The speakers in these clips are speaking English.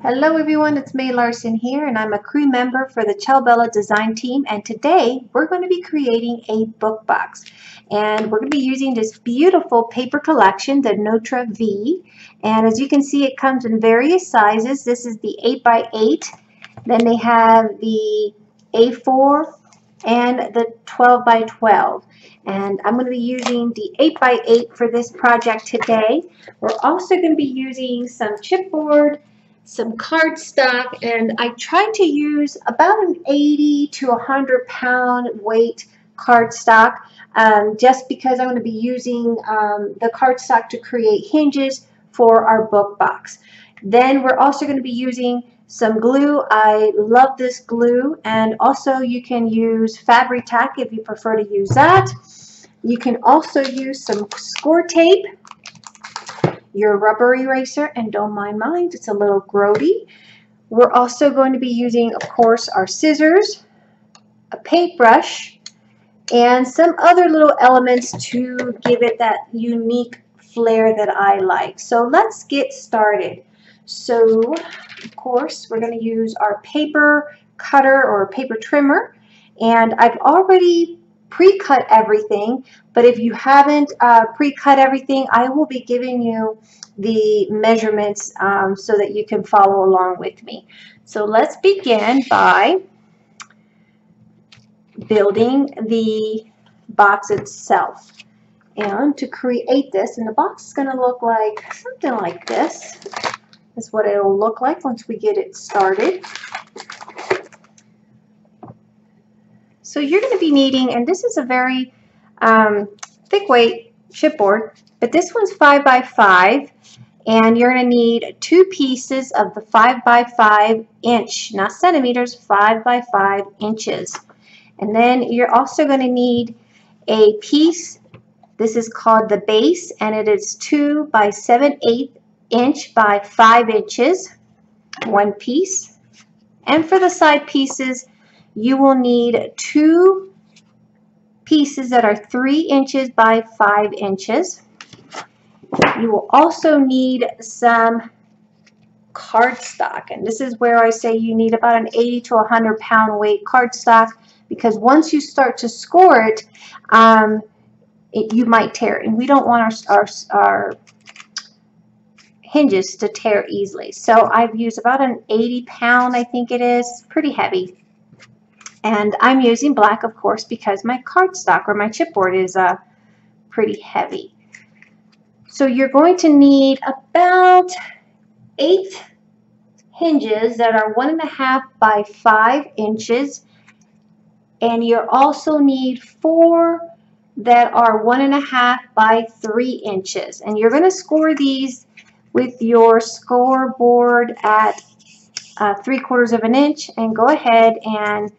Hello everyone, it's Mai Larsen here and I'm a crew member for the Chelbella design team, and today we're going to be creating a book box, and we're going to be using this beautiful paper collection, the Notre Vie, and as you can see it comes in various sizes. This is the 8x8, then they have the A4 and the 12x12, and I'm going to be using the 8x8 for this project today. We're also going to be using some chipboard, some cardstock, and I tried to use about an 80 to 100 pound weight cardstock, just because I'm going to be using the cardstock to create hinges for our book box. Then we're also going to be using some glue. I love this glue, and also you can use Fabri-Tac if you prefer to use that. You can also use some score tape, your rubber eraser, and don't mind mine, it's a little grody. We're also going to be using, of course, our scissors, a paintbrush, and some other little elements to give it that unique flair that I like. So let's get started. So, of course, we're going to use our paper cutter or paper trimmer, and I've already pre-cut everything, but if you haven't pre-cut everything, I will be giving you the measurements so that you can follow along with me. So let's begin by building the box itself. And to create this, and the box is going to look like something like this. That's what it'll look like once we get it started. So you're going to be needing, and this is a very thick weight chipboard, but this one's 5x5, and you're going to need 2 pieces of the 5x5 inch, not centimeters, 5x5 inches. And then you're also going to need a piece. This is called the base, and it is 2 by 7/8 inch by 5 inches, 1 piece. And for the side pieces, you will need 2 pieces that are 3 inches by 5 inches. You will also need some cardstock, and this is where I say you need about an 80 to 100 pound weight cardstock, because once you start to score it, you might tear it, and we don't want our hinges to tear easily. So I've used about an 80 pound, I think it is, pretty heavy. And I'm using black, of course, because my cardstock or my chipboard is pretty heavy. So you're going to need about 8 hinges that are 1.5 by 5 inches. And you also need 4 that are 1.5 by 3 inches. And you're going to score these with your scoreboard at 3/4 of an inch, and go ahead and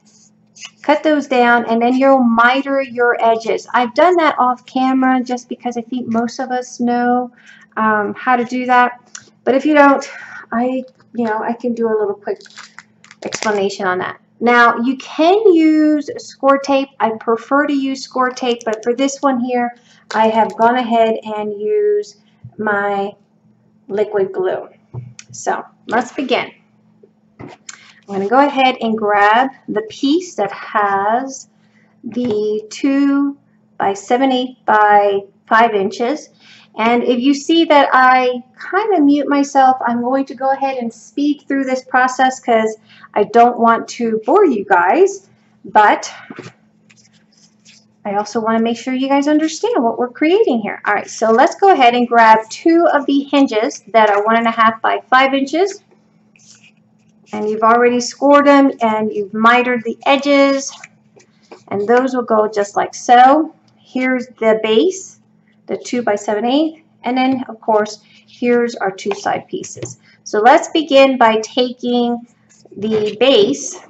cut those down, and then you'll miter your edges. I've done that off camera just because I think most of us know how to do that. But if you don't, I can do a little quick explanation on that. Now you can use score tape. I prefer to use score tape, but for this one here, I have gone ahead and used my liquid glue. So let's begin. I'm going to go ahead and grab the piece that has the 2 by 7/8 by 5 inches. And if you see that I kind of mute myself, I'm going to go ahead and speed through this process because I don't want to bore you guys. But I also want to make sure you guys understand what we're creating here. All right, so let's go ahead and grab 2 of the hinges that are 1.5 by 5 inches. And you've already scored them, and you've mitered the edges, and those will go just like so. Here's the base, the 2 by 7/8, and then of course here's our 2 side pieces. So let's begin by taking the base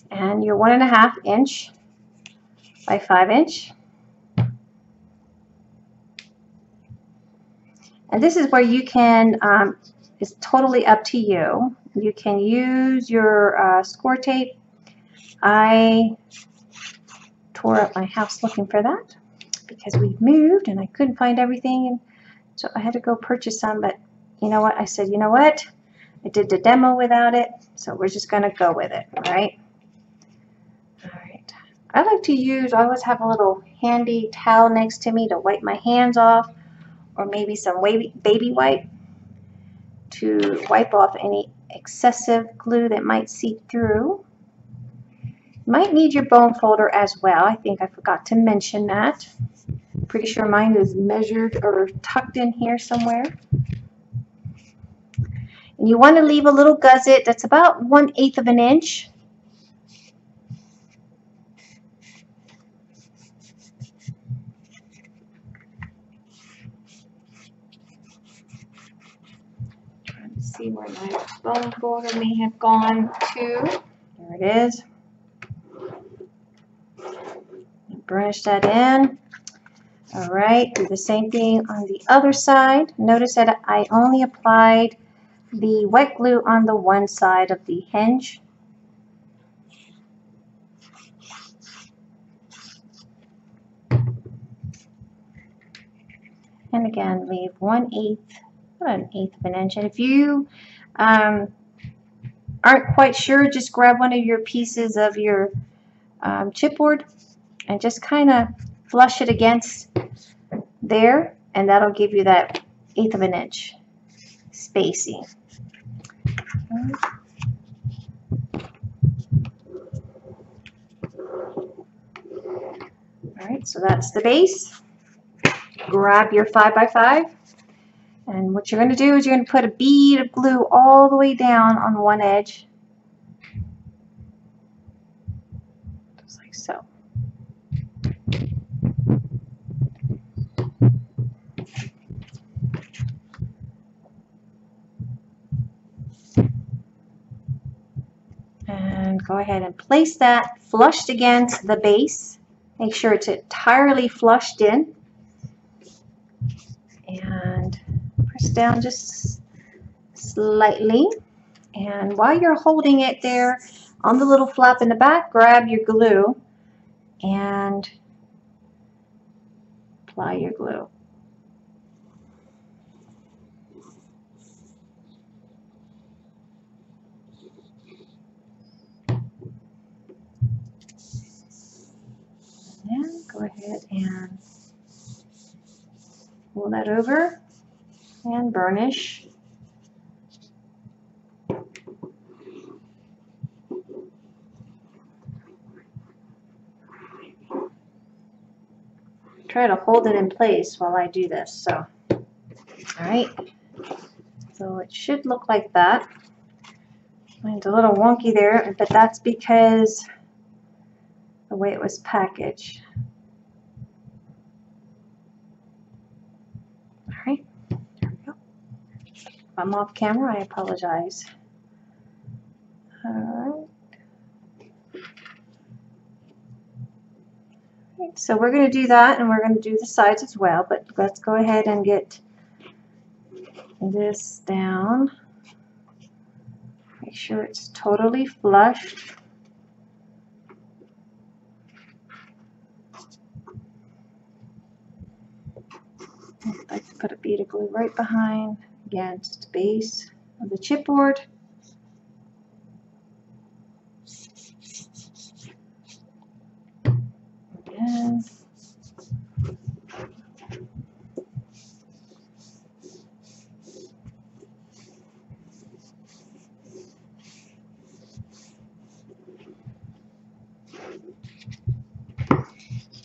and your 1.5 inch by 5 inch, and this is where you can, it's totally up to you. You can use your score tape. I tore up my house looking for that because we moved and I couldn't find everything, and so I had to go purchase some. But you know what? I said, you know what? I did the demo without it, so we're just going to go with it, all right? All right. I like to use, I always have a little handy towel next to me to wipe my hands off, or maybe some baby wipe to wipe off any excessive glue that might seep through. You might need your bone folder as well. I think I forgot to mention that. Pretty sure mine is measured or tucked in here somewhere. And you want to leave a little gusset that's about 1/8 of an inch. Trying to see where my bone folder may have gone to. There it is. Burnish that in. All right, do the same thing on the other side. Notice that I only applied the wet glue on the one side of the hinge. And again, leave 1/8, about 1/8 of an inch. And if you aren't quite sure, just grab one of your pieces of your chipboard and just kind of flush it against there, and that'll give you that 1/8 of an inch spacing. All right, so that's the base. Grab your 5x5, and what you're going to do is you're going to put a bead of glue all the way down on one edge, just like so. And go ahead and place that flushed against the base. Make sure it's entirely flushed in. And press down just slightly. And while you're holding it there on the little flap in the back, grab your glue and apply your glue. And go ahead and pull that over and burnish. Try to hold it in place while I do this. So, all right. So it should look like that. Mine's a little wonky there, but that's because the way it was packaged. All right, there we go. If I'm off camera, I apologize. All right. So we're going to do that, and we're going to do the sides as well, but let's go ahead and get this down. Make sure it's totally flush. I'd like to put a bead of glue right behind against the base of the chipboard. Again.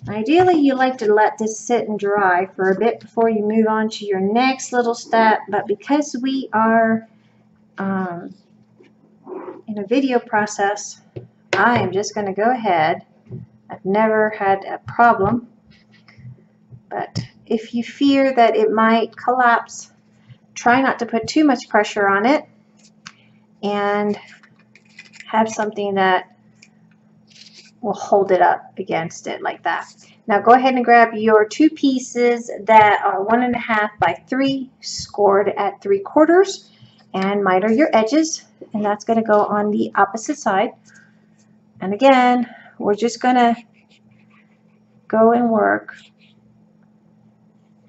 Ideally, you like to let this sit and dry for a bit before you move on to your next little step, but because we are in a video process, I am just going to go ahead. I've never had a problem, but if you fear that it might collapse, try not to put too much pressure on it and have something that will hold it up against it like that. Now go ahead and grab your two pieces that are 1.5 by 3, scored at 3/4, and miter your edges, and that's going to go on the opposite side. And again, we're just going to go and work,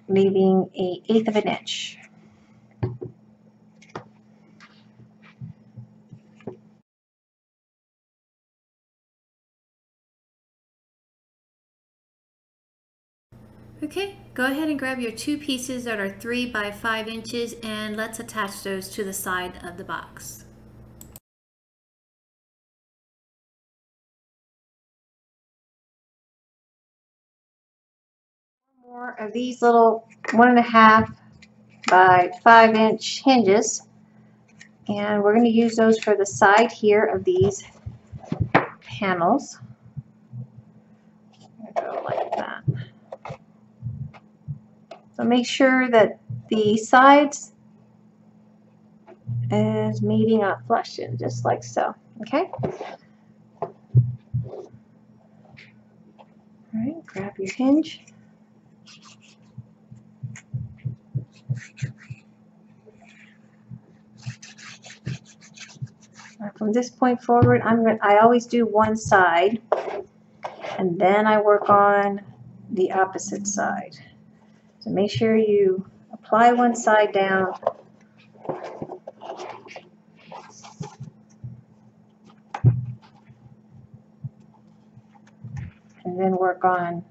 leaving a 1/8 of an inch. Okay, go ahead and grab your two pieces that are 3 by 5 inches and let's attach those to the side of the box. More of these little 1.5 by 5-inch hinges, and we're going to use those for the side here of these panels. Go like that. So make sure that the sides is meeting up flush in, just like so. Okay. All right. Grab your hinge. From this point forward, I always do one side, and then I work on the opposite side. So make sure you apply one side down, and then work on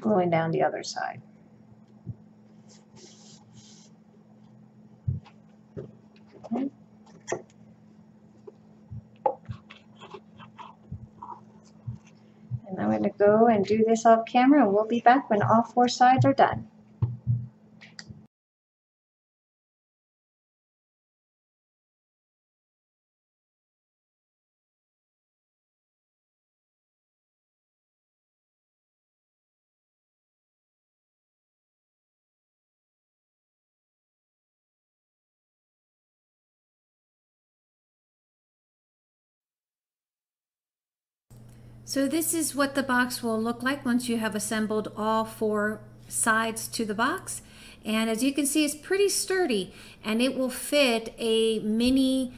gluing down the other side. Okay. And I'm going to go and do this off camera, and we'll be back when all 4 sides are done. So this is what the box will look like once you have assembled all 4 sides to the box. And as you can see, it's pretty sturdy and it will fit a mini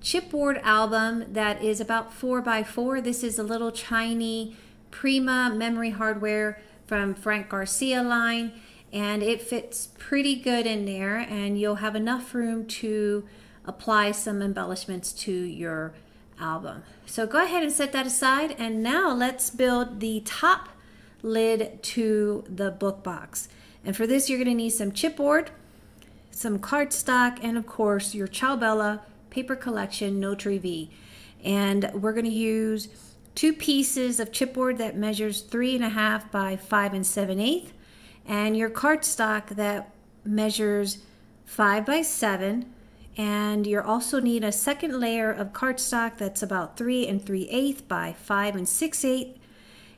chipboard album that is about 4 by 4. This is a little tiny Prima memory hardware from Frank Garcia line, and it fits pretty good in there, and you'll have enough room to apply some embellishments to your album. So go ahead and set that aside, and now let's build the top lid to the book box. And for this, you're going to need some chipboard, some cardstock, and of course your Ciao Bella paper collection Notre Vie. And we're going to use 2 pieces of chipboard that measures 3.5 by 5 7/8, and your cardstock that measures 5 by 7. And you also need a second layer of cardstock that's about 3 3/8 by 5 6/8,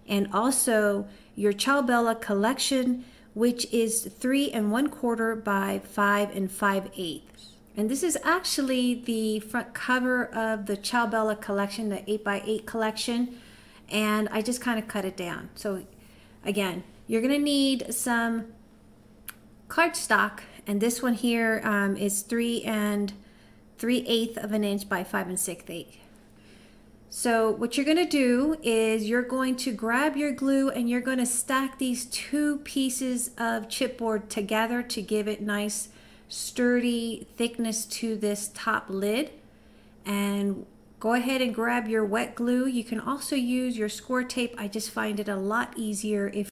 and also your Ciao Bella collection, which is 3 1/4 by 5 5/8. And this is actually the front cover of the Ciao Bella collection, the 8 by 8 collection, and I just kind of cut it down. So again, you're going to need some cardstock, and this one here is 3 3/8 of an inch by 5 6/8. So what you're going to do is you're going to grab your glue and you're going to stack these 2 pieces of chipboard together to give it nice sturdy thickness to this top lid. And go ahead and grab your wet glue. You can also use your score tape. I just find it a lot easier if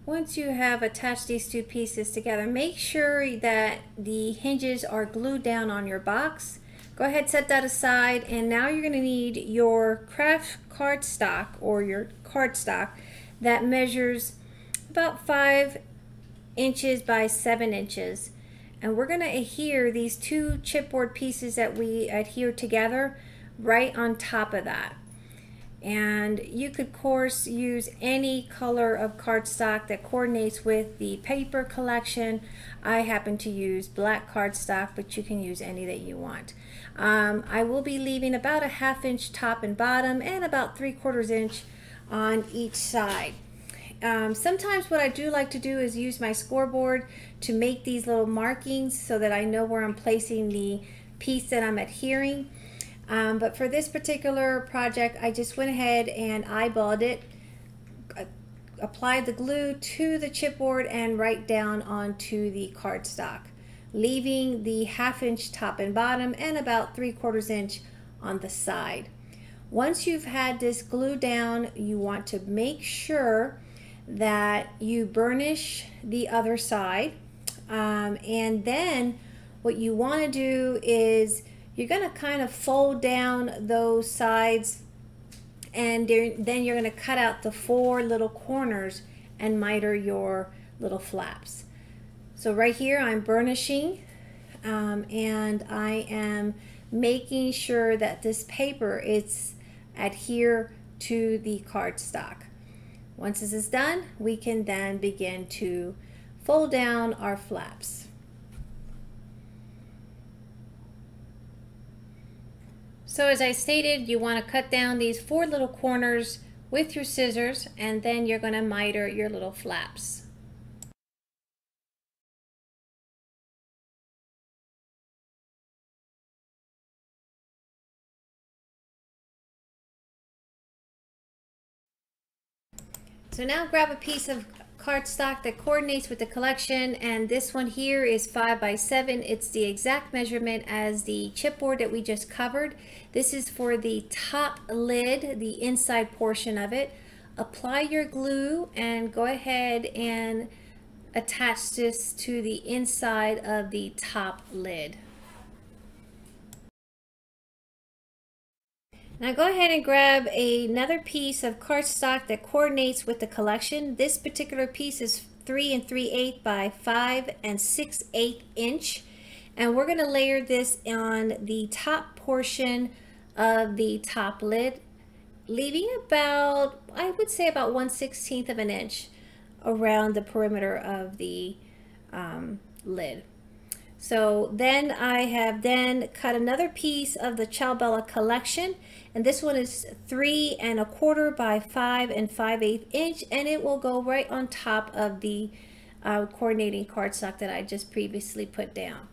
once you have attached these 2 pieces together, make sure that the hinges are glued down on your box. Go ahead, set that aside, and now you're going to need your craft cardstock or your cardstock that measures about 5 inches by 7 inches. And we're going to adhere these 2 chipboard pieces that we adhere together right on top of that. And you could, of course, use any color of cardstock that coordinates with the paper collection. I happen to use black cardstock, but you can use any that you want. I will be leaving about a 1/2 inch top and bottom and about 3/4 inch on each side. Sometimes what I do like to do is use my scoreboard to make these little markings so that I know where I'm placing the piece that I'm adhering. But for this particular project, I just went ahead and eyeballed it, applied the glue to the chipboard and right down onto the cardstock, leaving the 1/2 inch top and bottom and about 3/4 inch on the side. Once you've had this glue down, you want to make sure that you burnish the other side. And then what you want to do is you're going to kind of fold down those sides, and then you're going to cut out the 4 little corners and miter your little flaps. So right here I'm burnishing, and I am making sure that this paper is adhere to the cardstock. Once this is done, we can then begin to fold down our flaps. So as I stated, you want to cut down these 4 little corners with your scissors, and then you're going to miter your little flaps. So now grab a piece of cardstock that coordinates with the collection, and this one here is 5 by 7. It's the exact measurement as the chipboard that we just covered. This is for the top lid, the inside portion of it. Apply your glue and go ahead and attach this to the inside of the top lid. Now go ahead and grab another piece of cardstock that coordinates with the collection. This particular piece is 3 3/8 by 5 6/8 inch. And we're going to layer this on the top portion of the top lid, leaving about, I would say about 1/16 of an inch around the perimeter of the lid. So then I have then cut another piece of the Ciao Bella collection, and this one is 3 1/4 by 5 5/8 inch, and it will go right on top of the coordinating cardstock that I just previously put down.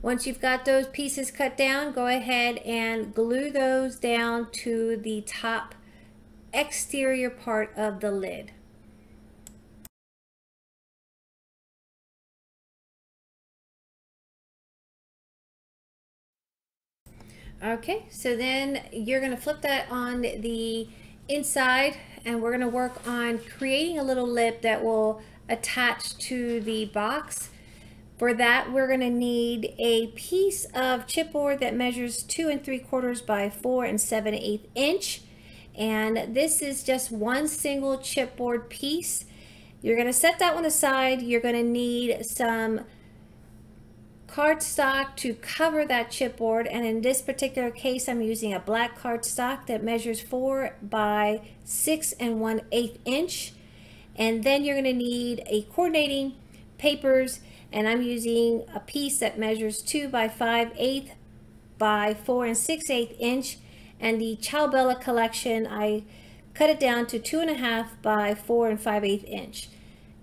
Once you've got those pieces cut down, go ahead and glue those down to the top exterior part of the lid. Okay, so then you're going to flip that on the inside, and we're going to work on creating a little lip that will attach to the box. For that, we're going to need a piece of chipboard that measures 2 3/4 by 4 7/8 inch. And this is just one single chipboard piece. You're going to set that one aside. You're going to need some cardstock to cover that chipboard, and in this particular case I'm using a black cardstock that measures 4 by 6 1/8 inch. And then you're going to need a coordinating papers, and I'm using a piece that measures 2 by 5/8 by 4 6/8 inch. And the Ciao Bella collection, I cut it down to 2 1/2 by 4 5/8 inch,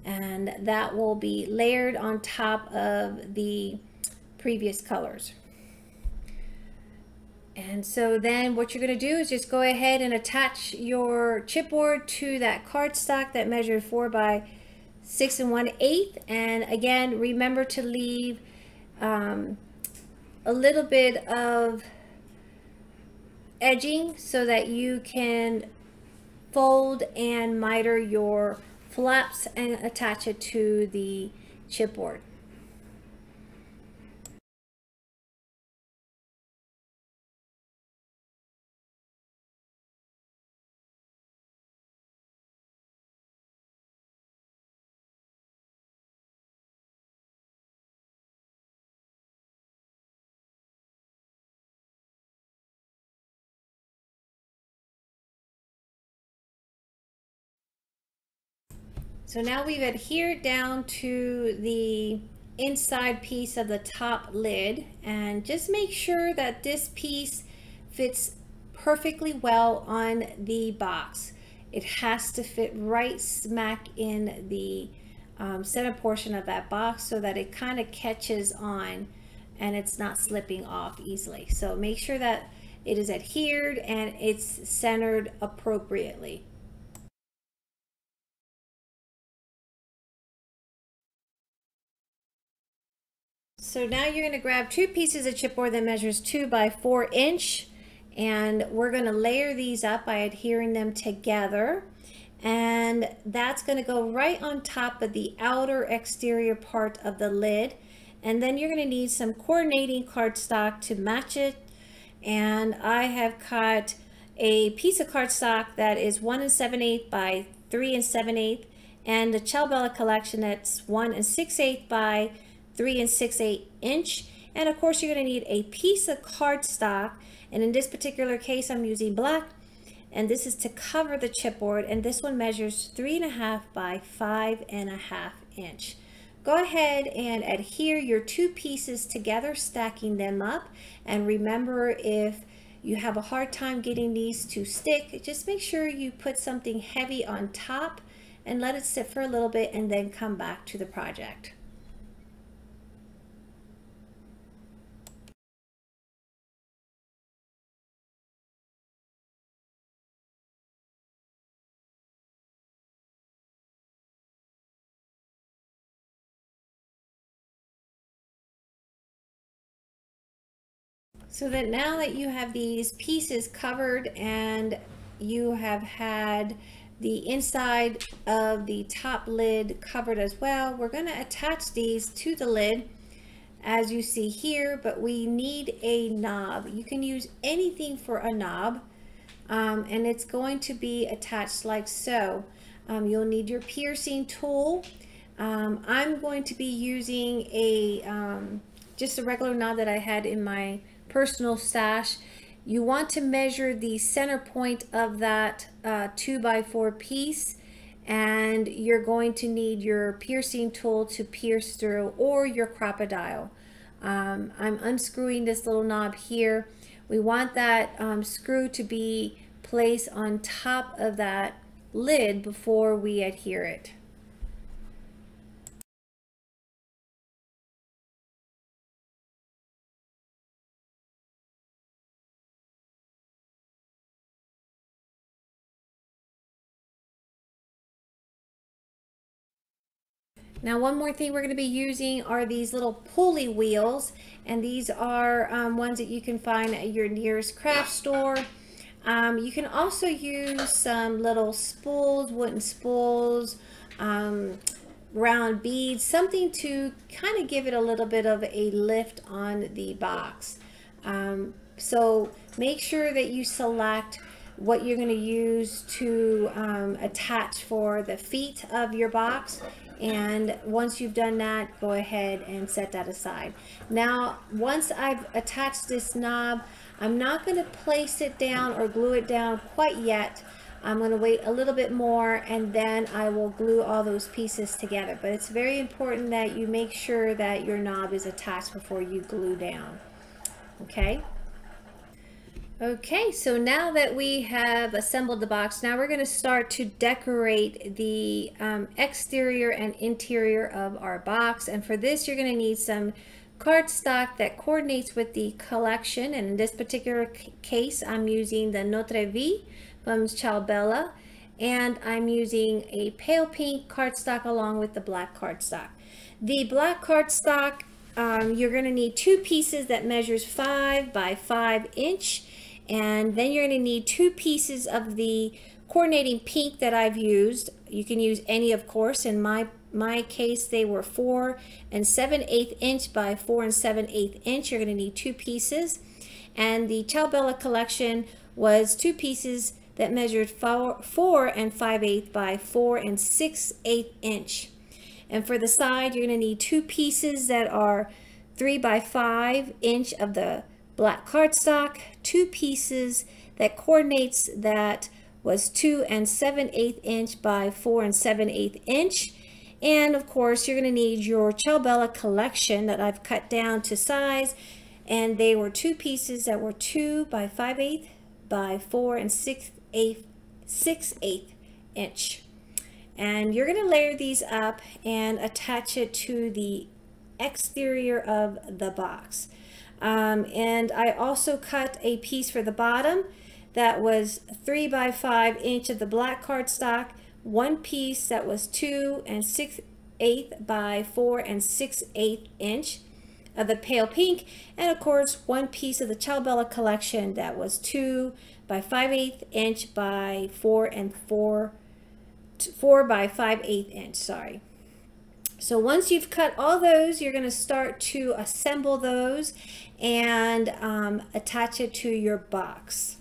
and that will be layered on top of the previous colors. And so then what you're going to do is just go ahead and attach your chipboard to that cardstock that measured 4 by 6 1/8. And again, remember to leave a little bit of edging so that you can fold and miter your flaps and attach it to the chipboard. So now we've adhered down to the inside piece of the top lid, and just make sure that this piece fits perfectly well on the box. It has to fit right smack in the center portion of that box so that it kind of catches on and it's not slipping off easily. So make sure that it is adhered and it's centered appropriately. So now you're going to grab 2 pieces of chipboard that measures 2 by 4 inch, and we're going to layer these up by adhering them together, and that's going to go right on top of the outer exterior part of the lid. And then you're going to need some coordinating cardstock to match it, and I have cut a piece of cardstock that is 1 7/8 by 3 7/8, and the Ciao Bella collection that's 1 6/8 by 3 6/8 inch. And of course you're going to need a piece of cardstock, and in this particular case I'm using black, and this is to cover the chipboard, and this one measures 3.5 by 5.5 inch. Go ahead and adhere your 2 pieces together, stacking them up, and remember, if you have a hard time getting these to stick, just make sure you put something heavy on top and let it sit for a little bit and then come back to the project. So that now that you have these pieces covered and you have had the inside of the top lid covered as well, we're going to attach these to the lid as you see here, but we need a knob. You can use anything for a knob, and it's going to be attached like so. You'll need your piercing tool. I'm going to be using a just a regular knob that I had in my personal stash. You want to measure the center point of that 2 by 4 piece, and you're going to need your piercing tool to pierce through, or your crocodile. I'm unscrewing this little knob here. We want that screw to be placed on top of that lid before we adhere it. Now, one more thing we're going to be using are these little pulley wheels, and these are ones that you can find at your nearest craft store. You can also use some little spools, wooden spools, round beads, something to kind of give it a little bit of a lift on the box. So make sure that you select what you're going to use to attach for the feet of your box, and once you've done that, go ahead and set that aside. Now, once I've attached this knob, I'm not going to place it down or glue it down quite yet. I'm going to wait a little bit more, and then I will glue all those pieces together. But it's very important that you make sure that your knob is attached before you glue down. Okay? Okay, so now that we have assembled the box, now we're going to start to decorate the exterior and interior of our box. And for this, you're going to need some cardstock that coordinates with the collection. And in this particular case, I'm using the Notre Vie from Ciao Bella, and I'm using a pale pink cardstock along with the black cardstock. The black cardstock, you're going to need 2 pieces that measures 5 by 5 inch. And then you're going to need 2 pieces of the coordinating pink that I've used. You can use any, of course. In my case, they were 4 7/8 inch by 4 7/8 inch. You're going to need 2 pieces. And the Ciao Bella collection was 2 pieces that measured 4 5/8 by 4 6/8 inch. And for the side, you're going to need 2 pieces that are 3 by 5 inch of the black cardstock, 2 pieces that coordinates that was 2 7/8 inch by 4 7/8 inch. And of course, you're going to need your Ciao Bella collection that I've cut down to size, and they were 2 pieces that were 2 by 5/8 by 4 6/8 inch. And you're going to layer these up and attach it to the exterior of the box. And I also cut a piece for the bottom that was 3 by 5 inch of the black cardstock, one piece that was 2 6/8 by 4 6/8 inch of the pale pink, and of course one piece of the Ciao Bella collection that was 2 by 5/8 inch by 4 by 5/8 inch, sorry. So once you've cut all those, you're going to start to assemble those and attach it to your box.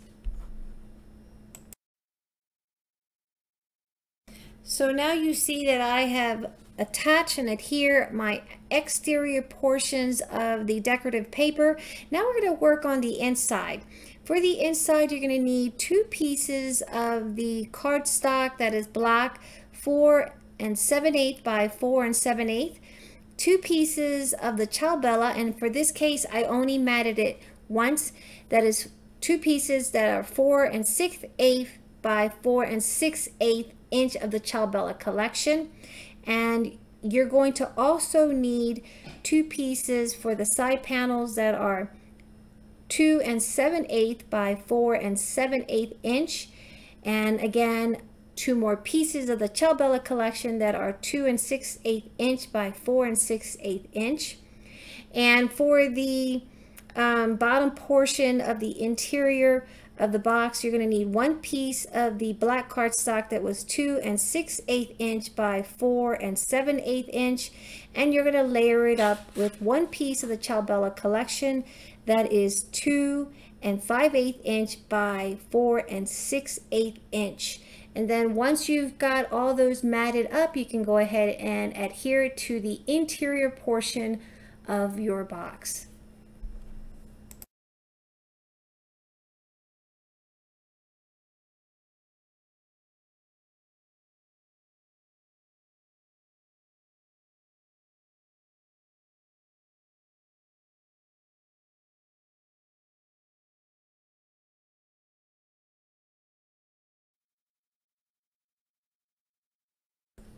So now you see that I have attach and adhere my exterior portions of the decorative paper. Now we're going to work on the inside. For the inside, you're going to need 2 pieces of the cardstock that is black, 4 7/8 by 4 7/8, 2 pieces of the Ciao Bella, and for this case I only matted it once. That is 2 pieces that are 4 6/8 by 4 6/8 inch of the Ciao Bella collection. And you're going to also need 2 pieces for the side panels that are 2 7/8 by 4 7/8 inch, and again 2 more pieces of the Ciao Bella collection that are 2 6/8 inch by 4 6/8 inch. And for the bottom portion of the interior of the box, you're going to need 1 piece of the black cardstock that was 2 6/8 inch by 4 7/8 inch, and you're going to layer it up with 1 piece of the Ciao Bella collection that is 2 5/8 inch by 4 6/8 inch. And then once you've got all those matted up, you can go ahead and adhere it to the interior portion of your box.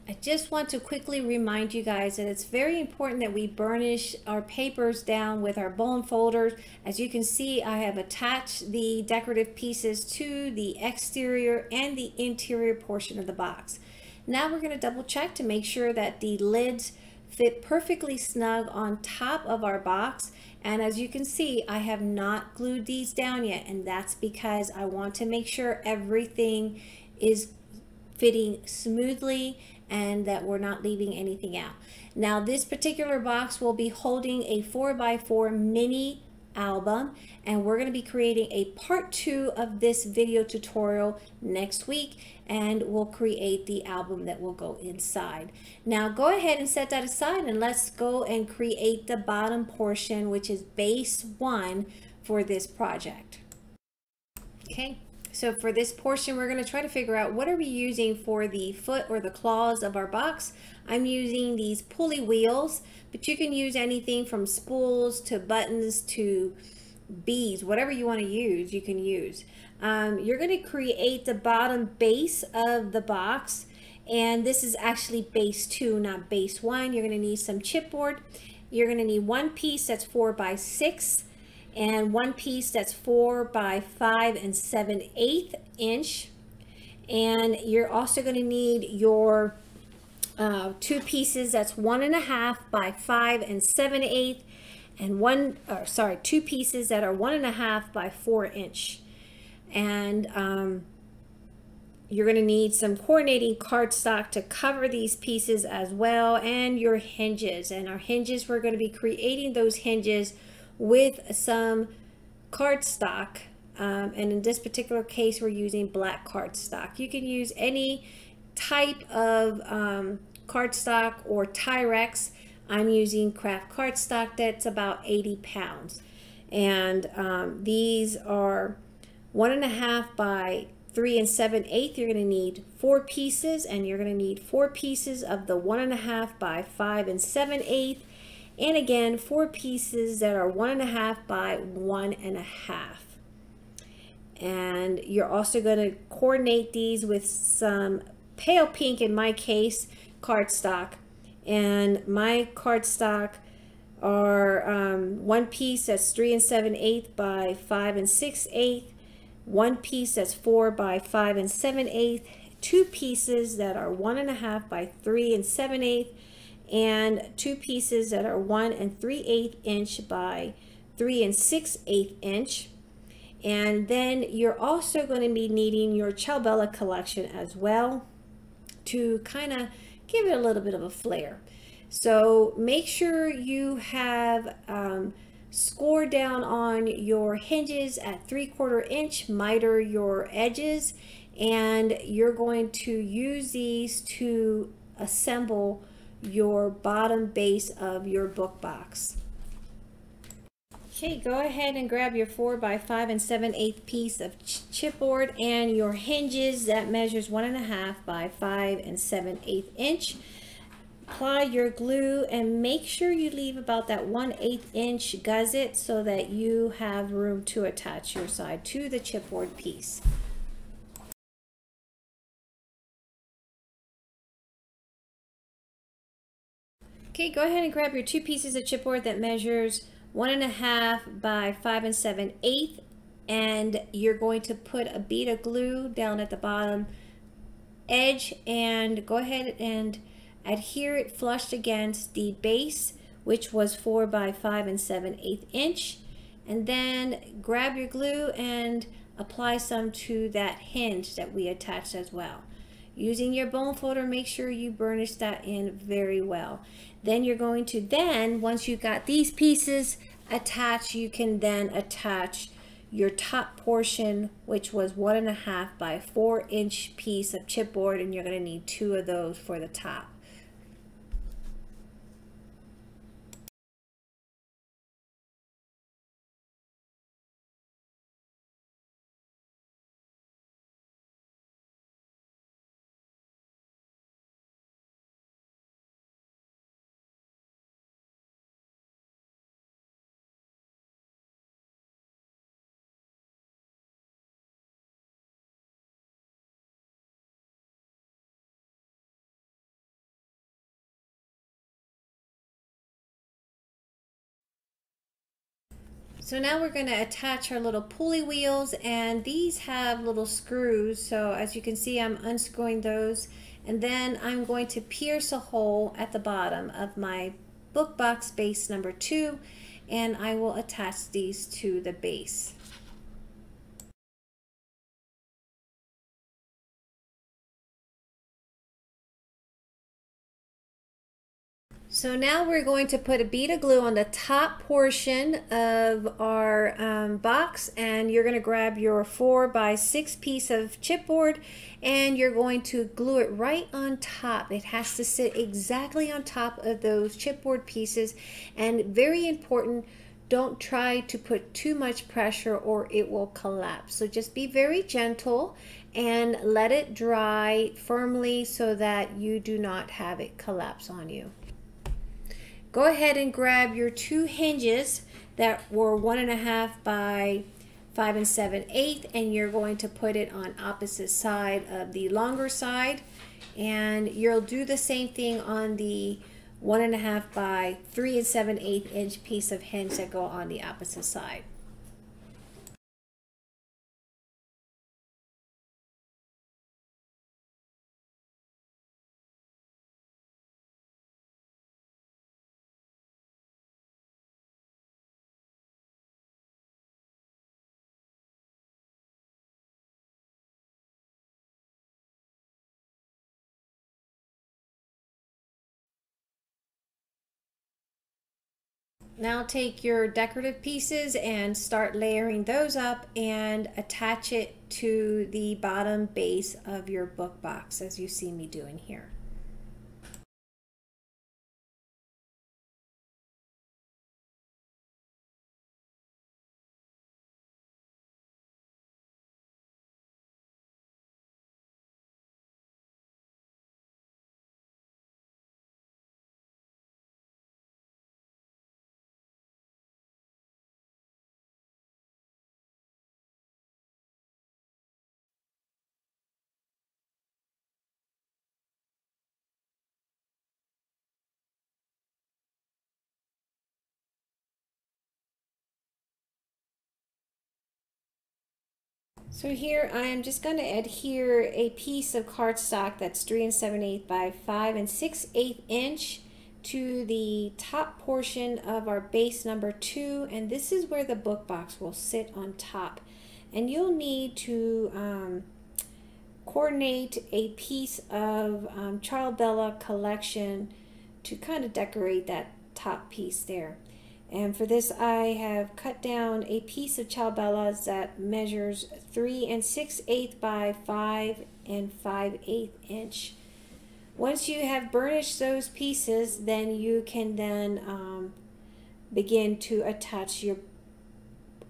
I just want to quickly remind you guys that it's very important that we burnish our papers down with our bone folders. As you can see, I have attached the decorative pieces to the exterior and the interior portion of the box. Now we're going to double check to make sure that the lids fit perfectly snug on top of our box. And as you can see, I have not glued these down yet, and that's because I want to make sure everything is fitting smoothly and that we're not leaving anything out. Now this particular box will be holding a 4x4 mini album, and we're going to be creating a part 2 of this video tutorial next week, and we'll create the album that will go inside. Now go ahead and set that aside, and let's go and create the bottom portion, which is base 1 for this project. Okay. So for this portion, we're going to try to figure out what are we using for the foot or the claws of our box. I'm using these pulley wheels, but you can use anything from spools to buttons to beads, whatever you want to use, you can use. You're going to create the bottom base of the box, and this is actually base 2, not base 1. You're going to need some chipboard. You're going to need 1 piece that's 4 by 6. And 1 piece that's 4 by 5 7/8 inch. And you're also going to need your 2 pieces that's 1.5 by 5 7/8, and 2 pieces that are 1.5 by 4 inch. And you're going to need some coordinating cardstock to cover these pieces as well, and your hinges. And our hinges, we're going to be creating those hinges with some cardstock, and in this particular case we're using black cardstock. You can use any type of cardstock or Tyrex. I'm using craft cardstock that's about 80 pounds, and these are 1.5 by 3 7/8. You're going to need 4 pieces, and you're going to need 4 pieces of the 1.5 by 5 7/8. And again, 4 pieces that are 1.5 by 1.5. And you're also going to coordinate these with some pale pink in my case cardstock, and my cardstock are one piece that's 3 7/8 by 5 6/8, one piece that's 4 by 5 7/8, two pieces that are 1.5 by 3 7/8, and two pieces that are 1 3/8 inch by 3 6/8 inch. And then you're also going to be needing your Ciao Bella collection as well to kind of give it a little bit of a flair. So make sure you have scored down on your hinges at 3/4 inch, miter your edges, and you're going to use these to assemble your bottom base of your book box. Okay, go ahead and grab your 4 by 5 7/8 piece of chipboard and your hinges that measures 1.5 by 5 7/8 inch. Apply your glue and make sure you leave about that 1/8 inch gusset so that you have room to attach your side to the chipboard piece. Okay, go ahead and grab your two pieces of chipboard that measures 1.5 by 5 7/8, and you're going to put a bead of glue down at the bottom edge and go ahead and adhere it flush against the base, which was 4 by 5 7/8 inch, and then grab your glue and apply some to that hinge that we attached as well. Using your bone folder, make sure you burnish that in very well. Then you're going to once you got these pieces attached, you can then attach your top portion, which was 1.5 by 4 inch piece of chipboard, and you're going to need two of those for the top. So now we're going to attach our little pulley wheels, and these have little screws. So as you can see, I'm unscrewing those, and then I'm going to pierce a hole at the bottom of my book box base number 2, and I will attach these to the base. So now we're going to put a bead of glue on the top portion of our box, and you're going to grab your 4 by 6 piece of chipboard and you're going to glue it right on top. It has to sit exactly on top of those chipboard pieces, and very important, don't try to put too much pressure or it will collapse. So just be very gentle and let it dry firmly so that you do not have it collapse on you. Go ahead and grab your two hinges that were 1.5 by 5 7/8, and you're going to put it on opposite side of the longer side, and you'll do the same thing on the 1.5 by 3 7/8 inch piece of hinge that go on the opposite side. Now take your decorative pieces and start layering those up and attach it to the bottom base of your book box as you see me doing here. So here I am just going to adhere a piece of cardstock that's 3 7/8 by 5 6/8 inch to the top portion of our base number 2, and this is where the book box will sit on top. And you'll need to coordinate a piece of Charles Bella collection to kind of decorate that top piece there. And for this, I have cut down a piece of Ciao Bella's that measures 3 6/8 by 5 5/8 inch. Once you have burnished those pieces, then you can then begin to attach your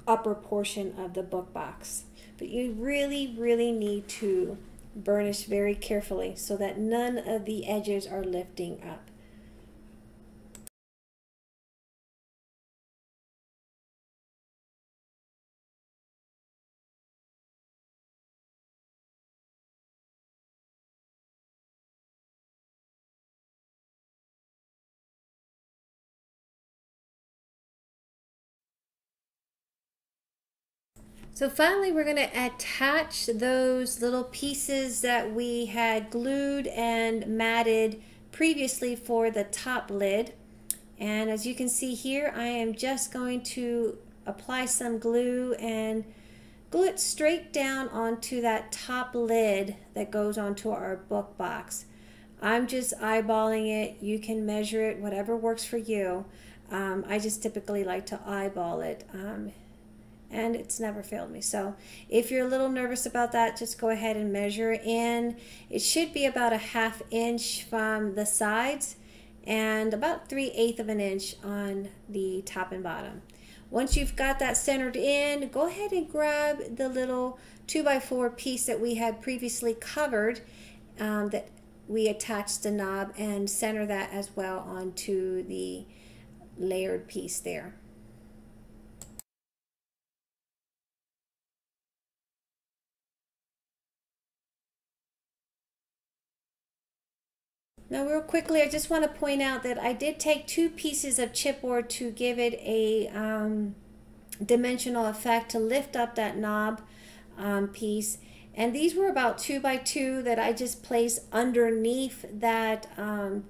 upper portion of the book box. But you really need to burnish very carefully so that none of the edges are lifting up. So finally, we're going to attach those little pieces that we had glued and matted previously for the top lid. And as you can see here, I am just going to apply some glue and glue it straight down onto that top lid that goes onto our book box. I'm just eyeballing it. You can measure it, whatever works for you. I just typically like to eyeball it. And it's never failed me. So if you're a little nervous about that, just go ahead and measure in. It should be about a 1/2 inch from the sides and about 3/8 of an inch on the top and bottom. Once you've got that centered in, go ahead and grab the little 2x4 piece that we had previously covered that we attached the knob, and center that as well onto the layered piece there. Now real quickly, I just want to point out that I did take 2 pieces of chipboard to give it a dimensional effect to lift up that knob piece. And these were about 2x2 that I just placed underneath that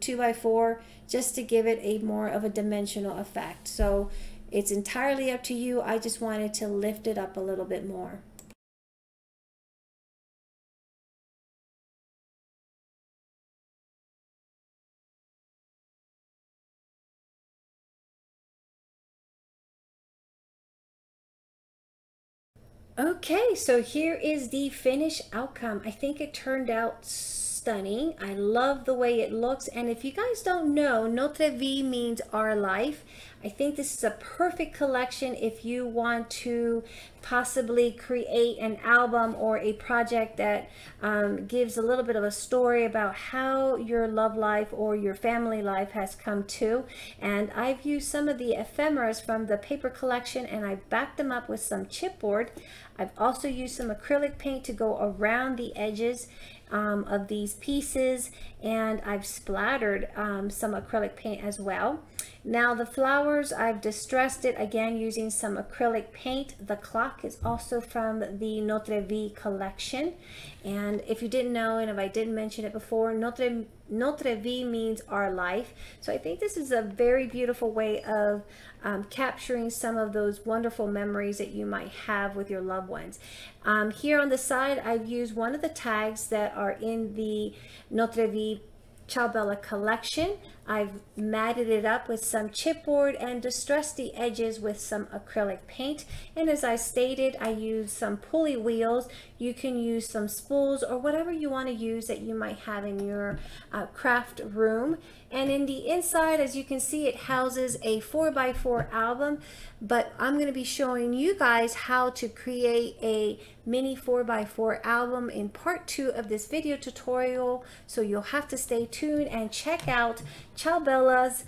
2x4 just to give it a more of a dimensional effect. So it's entirely up to you. I just wanted to lift it up a little bit more. Okay, so here is the finished outcome. I think it turned out stunning. I love the way it looks. And if you guys don't know, Notre Vie means our life. I think this is a perfect collection if you want to possibly create an album or a project that gives a little bit of a story about how your love life or your family life has come to. And I've used some of the ephemeras from the paper collection, and I backed them up with some chipboard. I've also used some acrylic paint to go around the edges of these pieces, and I've splattered some acrylic paint as well. Now the flowers, I've distressed it again using some acrylic paint. The clock is also from the Notre Vie collection, and if you didn't know, and if I didn't mention it before, Notre Vie means our life. So I think this is a very beautiful way of capturing some of those wonderful memories that you might have with your loved ones. Here on the side, I've used one of the tags that are in the Notre Vie Ciao Bella collection. I've matted it up with some chipboard and distressed the edges with some acrylic paint. And as I stated, I used some pulley wheels. You can use some spools or whatever you want to use that you might have in your craft room. And in the inside, as you can see, it houses a 4x4 album, but I'm going to be showing you guys how to create a mini 4x4 album in part 2 of this video tutorial. So you'll have to stay tuned and check out Ciao Bella's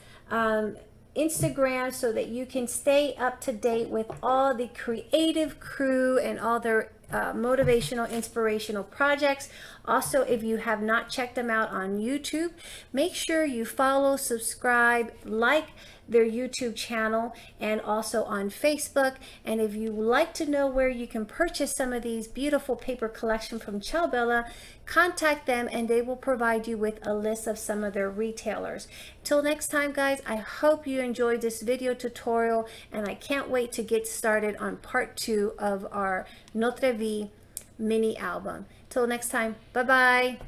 Instagram so that you can stay up to date with all the creative crew and all their motivational, inspirational projects. Also, if you have not checked them out on YouTube, make sure you follow, subscribe, like their YouTube channel and also on Facebook. And if you like to know where you can purchase some of these beautiful paper collection from Ciao Bella, contact them and they will provide you with a list of some of their retailers. Till next time, guys, I hope you enjoyed this video tutorial, and I can't wait to get started on part 2 of our Notre Vie mini album. Till next time, bye-bye.